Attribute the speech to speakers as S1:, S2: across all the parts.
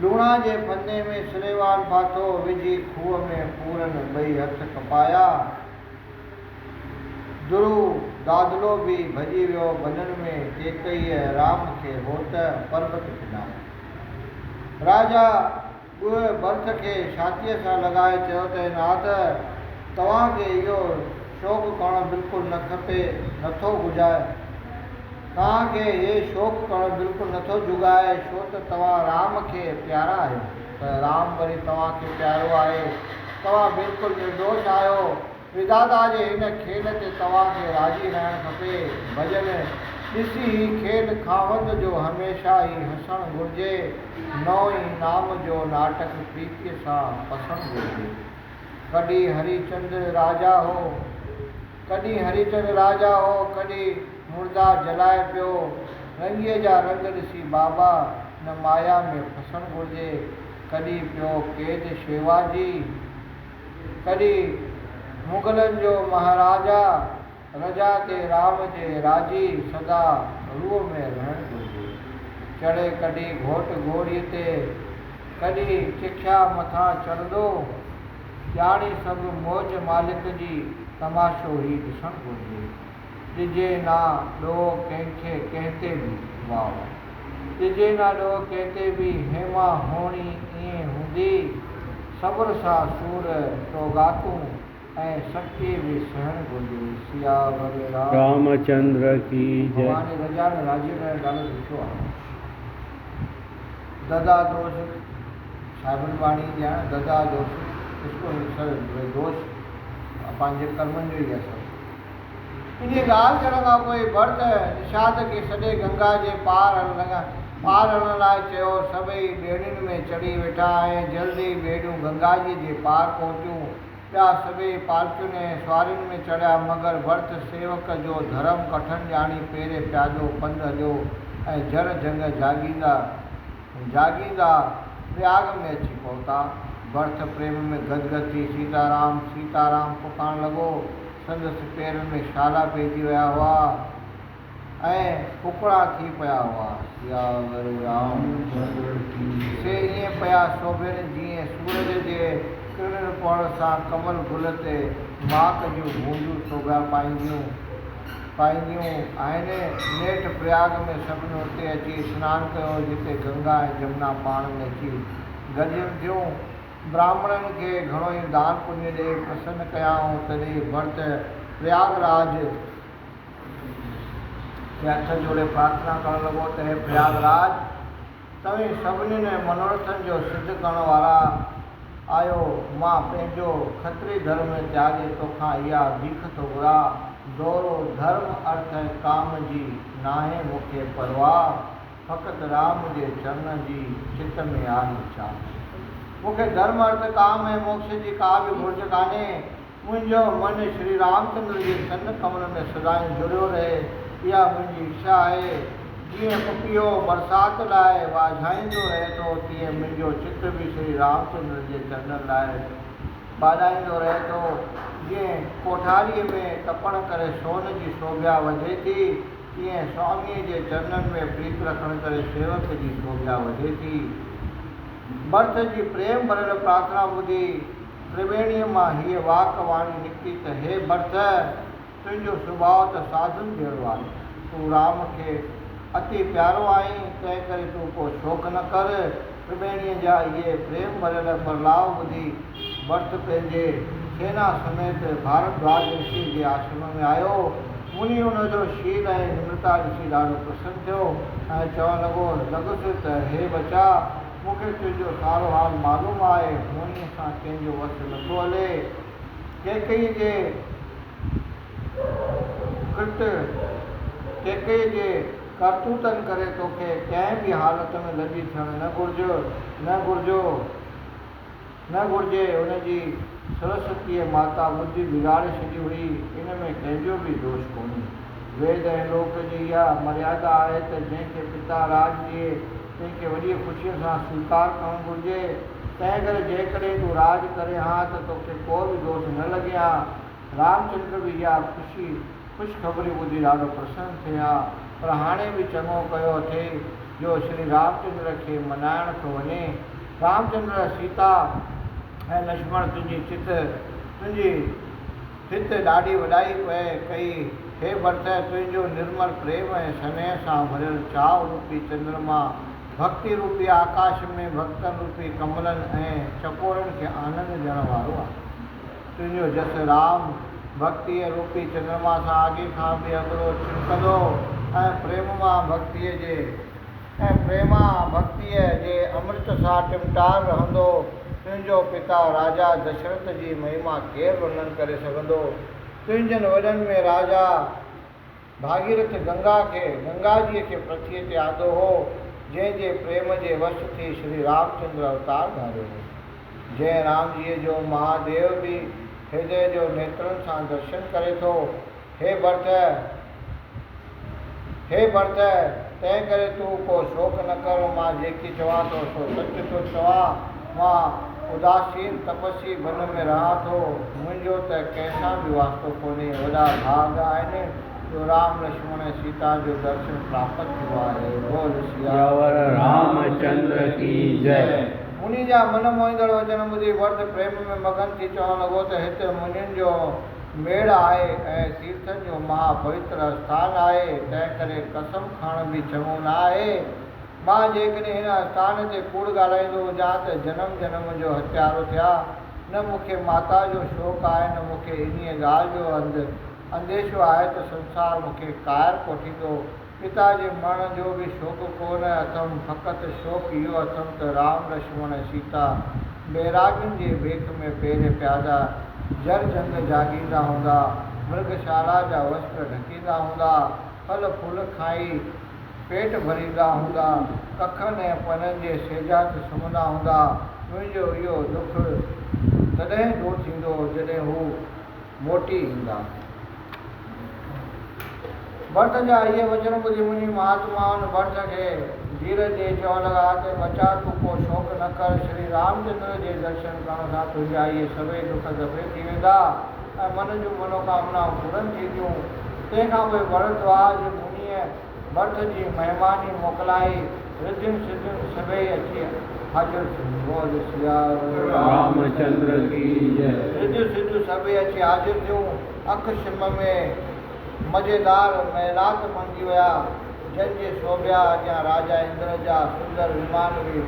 S1: लूणा जे फंदे में सिलेवान फाथो विझी खूह में पूरन ॿई हथ कपाया। दुरु दादलो भी भॼी वियो बननि में केकईअ राम खे होत पर्वत पिनाया। राजा ॻुए भर्त खे छातीअ सां लॻाए चयो त नाथ तव्हांखे इहो शौक़ु करणु बिल्कुलु न खपे, नथो घुजाए। तव्हांखे इहे शौक़ु करणु बिल्कुलु नथो जुगाए, छो त तव्हां राम खे प्यारा आहियो। त राम वरी तव्हांखे प्यारो आहे, तव्हां बिल्कुलु निर्दोष आहियो। विधाता जे हिन खेल ते तव्हांखे राज़ी रहणु खपे। भॼन ॾिसी खेल खावंद जो हमेशह ई हसणु घुरिजे। नओं ई नाम जो नाटक प्रीतीअ सां पसंदि घुरिजे। कॾहिं हरिचंद्र राजा हो, कॾहिं हरिचंद्र राजा हो, कॾहिं मुर्दा जलाए पियो। रंगीअ जा रंग ॾिसी बाबा न माया में फसणु घुरिजे। कॾहिं पियो कैद शेवाजी, कॾहिं मुगलनि जो महाराजा। रजा ते राम जे राजी सदा रूह में रहणु घुरिजे। चढ़े कॾहिं घोट घोड़ीअ ते, कॾहिं चिखिया मथां चढ़ंदो। ॼाणी सभु मौज मालिक जी तमाशो ई ॾिसणु घुरिजे। ॾिजे ना ॾोहो कंहिंखे कंहिंते बि, वाह ॾिजे ना ॾोहो कंहिंते बि, हेमा होणी ईअं हूंदी। सब्र सां सूर सौगातूं ऐं सच्चे बि सहणु घुरिजे। सियावर
S2: रामचंद्र की जय।
S1: भॻवान रजा में राजीव में ॾाढो ॾिठो आहे। ददा दोष साहिबनि वाणी जा ददा दोष, इसको दोष पंहिंजे कर्मनि जो ई आहे सभु। इन ॻाल्हि करण खां पोइ भर्त निषाद खे सॼे गंगा जे पार हलण लाइ चयो। सभई ॿेड़ियुनि में चढ़ी वेठा ऐं जल्दी ॿेड़ियूं गंगा जी जे पार पहुतियूं। ॿिया सभई पालकियुनि ऐं सवारियुनि में चढ़िया, मगर भर्त सेवक जो धर्म कठन ॼाणी पेरे प्यादो पंधु हलियो ऐं जर जंग जागींदा प्रयाग में अची पहुता। भर्त प्रेम में गदगद थी सीताराम सीताराम पुकारण लॻो। संदसि पेरनि में छाला पइजी विया हुआ ऐं कुकड़ा थी पिया हुआ। सियावर राम से ईअं पिया शोभनि जीअं सूरज जे किरण पवण सां कमल गुल ते माक जूं बूंदियूं शोभा पाईंदियूं आहिनि। नेठि प्रयाग में सभिनी उते अची सनानु कयो, जिते गंगा ऐं जमुना पाण में अची गॾियूं थियूं। ब्राह्मणनि खे घणो ई दान पुण्य ॾेई प्रसन्न कयाऊं। तॾहिं भर्त प्रयागराज खे हथ जोड़े प्रार्थना करणु लॻो त हे प्रयागराज, तव्हीं सभिनी मनोरथनि जो सिद्ध करण वारा आहियो। मां पंहिंजो खत्री धर्म त्यागे तोखां इहा भीख थो घुरां। दौरो धर्म अर्थ ऐं काम जी नाहे मूंखे परवाह, फ़क़ति राम जे चरण जी चित में आहे इच्छा। मूंखे धर्म अर्थ काम ऐं मोक्ष जी का बि घुर्ज कान्हे। मुंहिंजो मन श्री रामचंद्र जे चरण कमल में सदाईं जुड़ियो रहे, इहा मुंहिंजी इच्छा आहे। जीअं पपीहो बरसाति लाइ वाझाईंदो रहे थो, तीअं मुंहिंजो चित बि श्री रामचंद्र जे चरणनि लाइ बाॼाईंदो रहे थो। जीअं कोठारीअ में तपण करे सोन जी शोभा वधे थी, तीअं स्वामीअ जे चरणनि में प्रीत रखण करे सेवक जी शोभा वधे थी। भर्त जी प्रेम भरियल प्रार्थना ॿुधी त्रिवेणीअ मां हीअ वाक वाणी निकिती त हे भर्त, तुंहिंजो सुभाउ त साधुनि जहिड़ो आहे। तूं राम खे अति प्यारो आहीं, तंहिं करे तूं को शोक न कर। त्रिवेणीअ जा इहे प्रेम भरियल प्रलाव ॿुधी भर्त पंहिंजे सेना समेत भारद्वाज ऋषि जे आश्रम में आयो। मुनि हुनजो शील ऐं निम्रता ॾिसी ॾाढो प्रसन्न थियो ऐं चवणु लॻुसि त हे बचा, मूंखे तुंहिंजो सारो हाल मालूम आहे। होणीअ सां कंहिंजो वस नथो हले। कैकई जे करतूतनि करे तोखे कंहिं बि हालत में लॼी थियणु न घुरिजे। हुनजी सरस्वतीअ माता बुद्धि बिगाड़े छॾी हुई, इन में कंहिंजो बि दोष कोन्हे। वेद ऐं लोक जी इहा मर्यादा आहे त जंहिंखे पिता राज ॾिए तंहिंखे वॾी ख़ुशीअ सां स्वीकार करणु घुरिजे। तंहिं करे जेकॾहिं तूं राज करे हा त तोखे को बि दोष न लॻे हा। रामचंद्र बि इहा ख़ुशख़बरी ॿुधी ॾाढो प्रसन्न थिया, पर हाणे बि चङो कयो अथई। जो श्री रामचंद्र खे मनाइण थो वञे। रामचंद्र सीता ऐं लक्ष्मण तुंहिंजी चित ॾाढी वॾाई पए कई। हे भरत, तुंहिंजो निर्मल प्रेम ऐं स्नेह सां भरियल चाव रूपी चंद्रमा भक्ति रूपी आकाश में भक्तन रूपी कमलनि ऐं चकोरनि खे आनंद ॾियण वारो आहे। तुंहिंजो जस राम भक्तीअ रूपी चंद्रमा सां अॻे खां बि अॻिरो छिमकंदो ऐं प्रेमा भक्तीअ जे अमृत सां टिमटार रहंदो। तुंहिंजो पिता राजा दशरथ जी महिमा केरु वर्णन करे सघंदो। तुंहिंजनि वॾनि में राजा भागीरथ गंगा जीअ खे पृथ्वीअ ते आंदो हो, जंहिंजे प्रेम जे वश थी श्री रामचंद्र अवतार धारियो हो। जंहिं राम जीअ जो महादेव बि हृदय जो नेत्रनि सां दर्शन करे थो। हे भरत, तंहिं करे तूं को शोक न कर। मां जेकी चवां थो सो सच थो चवां। मां उदासीन तपस्वी वन में रहां थो। मुंहिंजो त कंहिंसां बि वास्तो कोन्हे। वॾा भाग आहिनि जो राम लक्ष्मण ऐं सीता जो दर्शन प्राप्त थियो आहे। बोल सियावर
S2: रामचंद्र की जय।
S1: मुनि जा मन मोहींदड़ वचन ॿुधी भरत प्रेम में मगन थी चवणु लॻो त हिते मुनियुनि जो मेड़ आहे ऐं तीर्थनि जो महापवित्र स्थान आहे। तंहिं करे कसम खणण बि चङो न आहे। मां जेकॾहिं हिन स्थान ते कूड़ ॻाल्हाईंदो हुजां त जनम जनम जो हत्यारो थिया। न मूंखे माता जो शौक़ु आहे, न मूंखे इन्हीअ ॻाल्हि जो अंदेशो आहे त संसार मूंखे कायर कोठींदो। पिता जे मरण जो बि शौक़ु कोन अथमि, फ़क़ति शौक़ु इहो अथमि त राम लक्ष्मण ऐं सीता बैरागियुनि जे भेख में पेर प्यादा जर जंग जाॻींदा हूंदा, मृगशाला जा वस्त्र ढकींदा हूंदा, फल फूल खाई पेट भरींदा हूंदा, कखनि ऐं पननि जे सेजात सुम्हंदा हूंदा। मुंहिंजो इहो दुख तॾहिं दूर थींदो जॾहिं हू मोटी ईंदा। भरत जा इहे वचन ॿुधी मुनि महात्माउनि भरत खे धीरज ॾेई चवणु लॻा त बचा, तूं को शौक़ु न कर। श्री रामचंद्र जे दर्शन करण सां तुंहिंजा इहे सभई दुख दफ़े थी वेंदा ऐं मन जूं मनोकामनाऊं पूरन थींदियूं। तंहिंखां पोइ भरद्वाज मुनीअ भरत जी महिमानी मोकिलाई। रिद्धियुनि सिद्धियुनि सभई अची हाज़िर थियूं।
S2: रामचंद्र की जय।
S1: रिद्धियूं सिद्धियूं सभई अची हाज़िर थियूं। अख शिम में मज़ेदार महिलात मंगी विया, जंहिंजे शोभिया अॻियां राजा इंद्र जा सुंदर विमान बि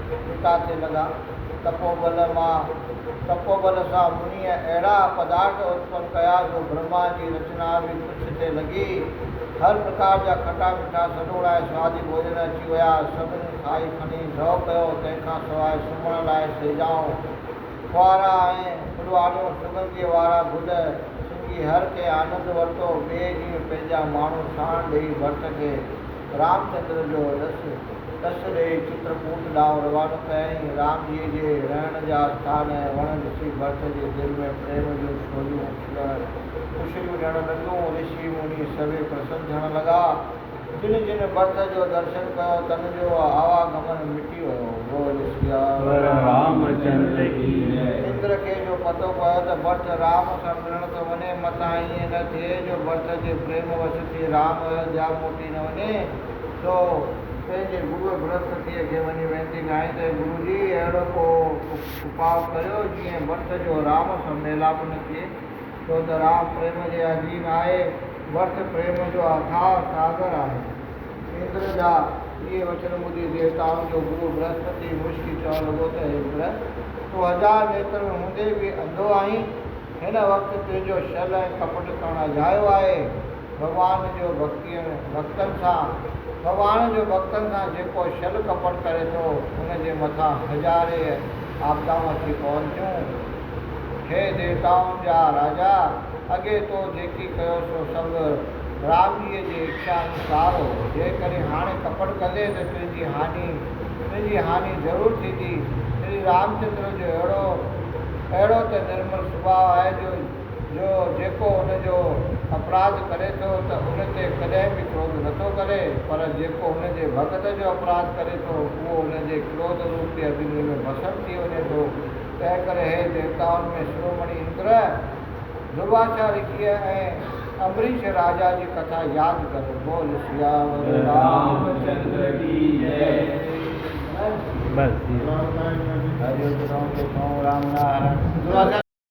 S1: पिता ते लॻा। तपोबल सां मुनीअ अहिड़ा पदार्थ उत्पन्न कया जो ब्रह्मा जी रचना बि कुझु ते लॻी। हर प्रकार जा खटा मिठा सनोड़ा ऐं स्वादी भोजन अची विया। सभिनी खाई खणी ड्रौ कयो। तंहिंखां सवाइ सुम्हण लाइ सेजाऊं, फुआरा ऐं फुलवारियूं, सुगंधीअ वारा गुल हर के आनंद वरितो। ॿिए ॾींहुं पंहिंजा माण्हू साण ॾेई भरत खे रामचंद्र जो ॾस ॾेई चित्रकूट ॾांहुं रवानो कयईं। राम जी जे रहण जा स्थान ऐं वण ॾिसी भरत जे दिलि में प्रेम जूं छोलियूं ख़ुशियूं ॾियणु लॻियूं। ऋषि मुनि सभई प्रसन्न थियणु लॻा। जिन जिन भरत जो दर्शन कयो तन जो आवागमन मिटी वियो। बोल सियावर
S2: रामचंद्र की जय।
S1: इंद्र खे जो पतो पियो त भरत राम सां मिलण थो वञे, मथां ईअं न थिए जो भरत जे प्रेम वश थी राम अयोध्या मोटी न वञे, तो पंहिंजे गुरू बृहस्पतिअ खे वञी वेनती कई त गुरू जी अहिड़ो को उपाउ करियो जीअं भरत जो राम सां मेलाप न थिए, छो त राम प्रेम जे अधीन आहे। भरत प्रेम जो अथाह सागर आहे। इंद्र जा इहे वचन ॿुधी देवताउनि जो गुरू बृहस्पति मुश्की चवणु लॻो त इंद्र, तूं 1000 नेत्र हूंदे बि अंधो आहीं। हिन वक़्तु तुंहिंजो छल ऐं कपट करणु अजायो आहे। भॻवान जो भक्तनि सां जेको छल कपट करे थो उनजे मथां हज़ारे आपदाऊं अची पवंदियूं। हे देवताउनि जा राजा, अॻे तो जेकी कयो सो सभु राम जीअ जी इच्छा अनुसार हो। जेकॾहिं हाणे कपट कंदे त तुंहिंजी हानि ज़रूरु थींदी। श्री रामचंद्र जो अहिड़ो त निर्मल सुभाउ आहे जो जेको हुनजो अपराध करे थो त उन ते कॾहिं बि क्रोध नथो करे, पर जेको हुनजे भगत जो अपराध करे थो उहो हुनजे क्रोध रूपी अग्नि में भस्म थी वञे थो। तंहिं करे हे देवताउनि में शिरोमणि इंद्र, दुर्वासा ऋषिअ ऐं अम्बरीश राजा जी कथा याद करो। बोल सियावर
S2: रामचंद्र की जय। बस
S1: हरि राम नारायण।